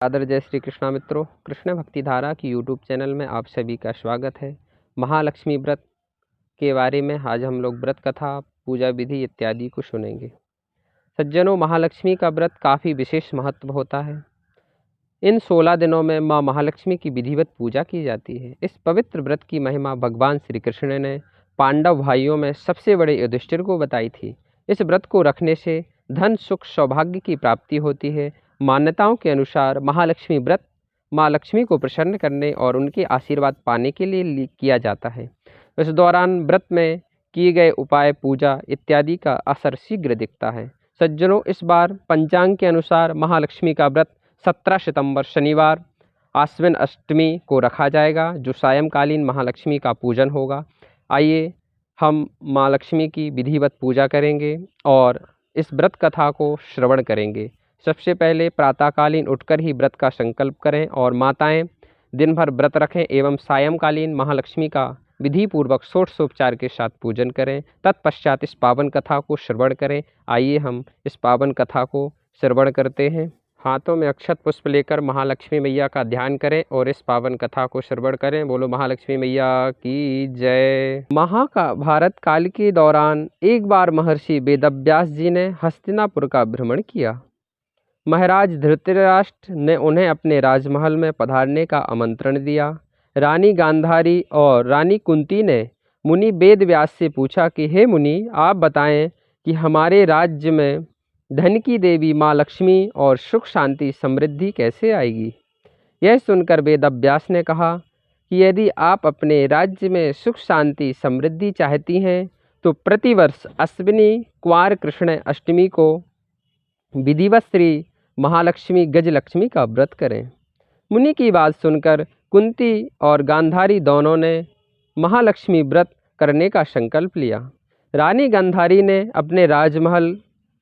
आदर जय श्री कृष्णा मित्रों, कृष्ण भक्ति धारा की यूट्यूब चैनल में आप सभी का स्वागत है। महालक्ष्मी व्रत के बारे में आज हम लोग व्रत कथा, पूजा विधि इत्यादि को सुनेंगे। सज्जनों, महालक्ष्मी का व्रत काफ़ी विशेष महत्व होता है। इन 16 दिनों में माँ महालक्ष्मी की विधिवत पूजा की जाती है। इस पवित्र व्रत की महिमा भगवान श्री कृष्ण ने पांडव भाइयों में सबसे बड़े युधिष्ठिर को बताई थी। इस व्रत को रखने से धन, सुख, सौभाग्य की प्राप्ति होती है। मान्यताओं के अनुसार महालक्ष्मी व्रत माँ लक्ष्मी को प्रसन्न करने और उनके आशीर्वाद पाने के लिए किया जाता है। इस दौरान व्रत में किए गए उपाय, पूजा इत्यादि का असर शीघ्र दिखता है। सज्जनों, इस बार पंचांग के अनुसार महालक्ष्मी का व्रत 17 सितंबर शनिवार आश्विन अष्टमी को रखा जाएगा, जो सायंकालीन महालक्ष्मी का पूजन होगा। आइए हम माँ लक्ष्मी की विधिवत पूजा करेंगे और इस व्रत कथा को श्रवण करेंगे। सबसे पहले प्रातःकालीन उठकर ही व्रत का संकल्प करें और माताएं दिन भर व्रत रखें एवं सायंकालीन महालक्ष्मी का विधि पूर्वक षोडशोपचार के साथ पूजन करें। तत्पश्चात इस पावन कथा को श्रवण करें। आइए हम इस पावन कथा को श्रवण करते हैं। हाथों में अक्षत पुष्प लेकर महालक्ष्मी मैया का ध्यान करें और इस पावन कथा को श्रवण करें। बोलो महालक्ष्मी मैया की जय। महाभारत काल के दौरान एक बार महर्षि वेदव्यास जी ने हस्तिनापुर का भ्रमण किया। महाराज धृतराष्ट्र ने उन्हें अपने राजमहल में पधारने का आमंत्रण दिया। रानी गांधारी और रानी कुंती ने मुनि वेदव्यास से पूछा कि हे मुनि, आप बताएं कि हमारे राज्य में धन की देवी माँ लक्ष्मी और सुख, शांति, समृद्धि कैसे आएगी। यह सुनकर वेदव्यास ने कहा कि यदि आप अपने राज्य में सुख, शांति, समृद्धि चाहती हैं तो प्रतिवर्ष अश्विनी कुंवार कृष्ण अष्टमी को विधिवत श्री महालक्ष्मी गजलक्ष्मी का व्रत करें। मुनि की बात सुनकर कुंती और गांधारी दोनों ने महालक्ष्मी व्रत करने का संकल्प लिया। रानी गांधारी ने अपने राजमहल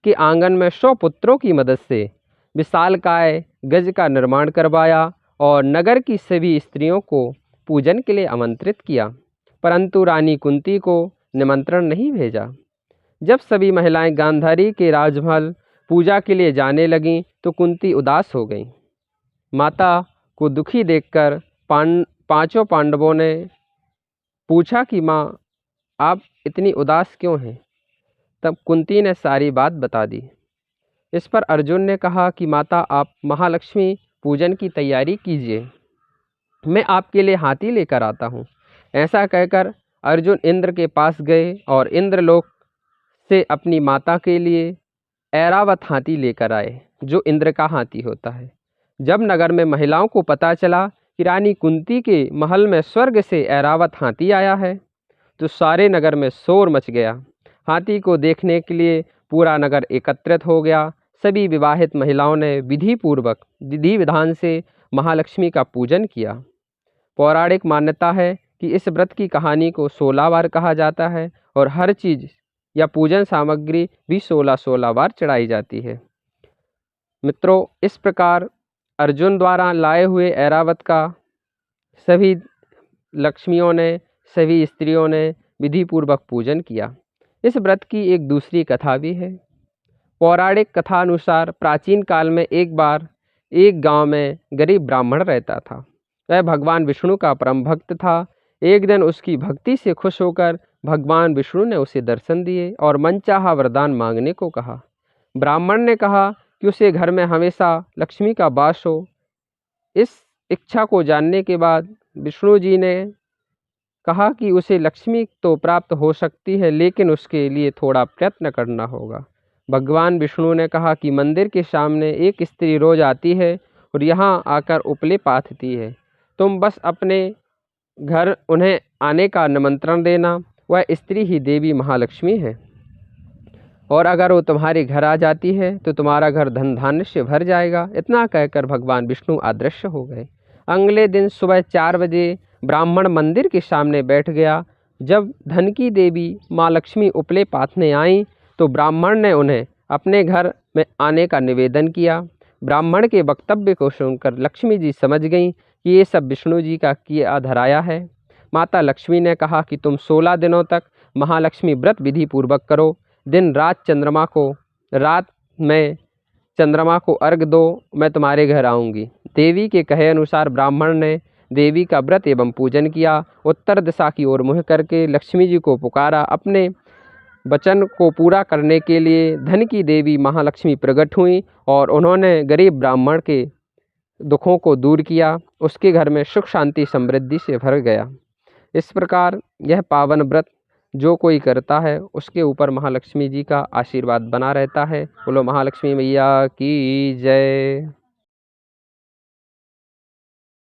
के आंगन में 100 पुत्रों की मदद से विशालकाय गज का निर्माण करवाया और नगर की सभी स्त्रियों को पूजन के लिए आमंत्रित किया, परंतु रानी कुंती को निमंत्रण नहीं भेजा। जब सभी महिलाएं गांधारी के राजमहल पूजा के लिए जाने लगीं तो कुंती उदास हो गई। माता को दुखी देखकर पांचों पांडवों ने पूछा कि माँ, आप इतनी उदास क्यों हैं। तब कुंती ने सारी बात बता दी। इस पर अर्जुन ने कहा कि माता, आप महालक्ष्मी पूजन की तैयारी कीजिए, मैं आपके लिए हाथी लेकर आता हूँ। ऐसा कहकर अर्जुन इंद्र के पास गए और इंद्रलोक से अपनी माता के लिए ऐरावत हाथी लेकर आए, जो इंद्र का हाथी होता है। जब नगर में महिलाओं को पता चला कि रानी कुंती के महल में स्वर्ग से ऐरावत हाथी आया है तो सारे नगर में शोर मच गया। हाथी को देखने के लिए पूरा नगर एकत्रित हो गया। सभी विवाहित महिलाओं ने विधि विधान से महालक्ष्मी का पूजन किया। पौराणिक मान्यता है कि इस व्रत की कहानी को 16 बार कहा जाता है और हर चीज़ या पूजन सामग्री भी 16 बार चढ़ाई जाती है। मित्रों, इस प्रकार अर्जुन द्वारा लाए हुए ऐरावत का सभी लक्ष्मियों ने, सभी स्त्रियों ने विधिपूर्वक पूजन किया। इस व्रत की एक दूसरी कथा भी है। पौराणिक कथा अनुसार प्राचीन काल में एक बार एक गांव में गरीब ब्राह्मण रहता था। वह भगवान विष्णु का परम भक्त था। एक दिन उसकी भक्ति से खुश होकर भगवान विष्णु ने उसे दर्शन दिए और मनचाहा वरदान मांगने को कहा। ब्राह्मण ने कहा कि उसे घर में हमेशा लक्ष्मी का वास हो। इस इच्छा को जानने के बाद विष्णु जी ने कहा कि उसे लक्ष्मी तो प्राप्त हो सकती है, लेकिन उसके लिए थोड़ा प्रयत्न करना होगा। भगवान विष्णु ने कहा कि मंदिर के सामने एक स्त्री रोज आती है और यहाँ आकर उपले पाथती है। तुम बस अपने घर उन्हें आने का निमंत्रण देना। वह स्त्री ही देवी महालक्ष्मी है और अगर वो तुम्हारे घर आ जाती है तो तुम्हारा घर धन धान्य से भर जाएगा। इतना कहकर भगवान विष्णु अदृश्य हो गए। अगले दिन सुबह 4 बजे ब्राह्मण मंदिर के सामने बैठ गया। जब धन की देवी माँ लक्ष्मी उपले पाथने आईं तो ब्राह्मण ने उन्हें अपने घर में आने का निवेदन किया। ब्राह्मण के वक्तव्य को सुनकर लक्ष्मी जी समझ गईं कि ये सब विष्णु जी का किया धराया है। माता लक्ष्मी ने कहा कि तुम 16 दिनों तक महालक्ष्मी व्रत विधि पूर्वक करो। दिन रात में चंद्रमा को अर्घ दो, मैं तुम्हारे घर आऊँगी। देवी के कहे अनुसार ब्राह्मण ने देवी का व्रत एवं पूजन किया। उत्तर दिशा की ओर मुँह करके लक्ष्मी जी को पुकारा। अपने वचन को पूरा करने के लिए धन की देवी महालक्ष्मी प्रकट हुई और उन्होंने गरीब ब्राह्मण के दुखों को दूर किया। उसके घर में सुख शांति समृद्धि से भर गया। इस प्रकार यह पावन व्रत जो कोई करता है उसके ऊपर महालक्ष्मी जी का आशीर्वाद बना रहता है। बोलो महालक्ष्मी मैया की जय।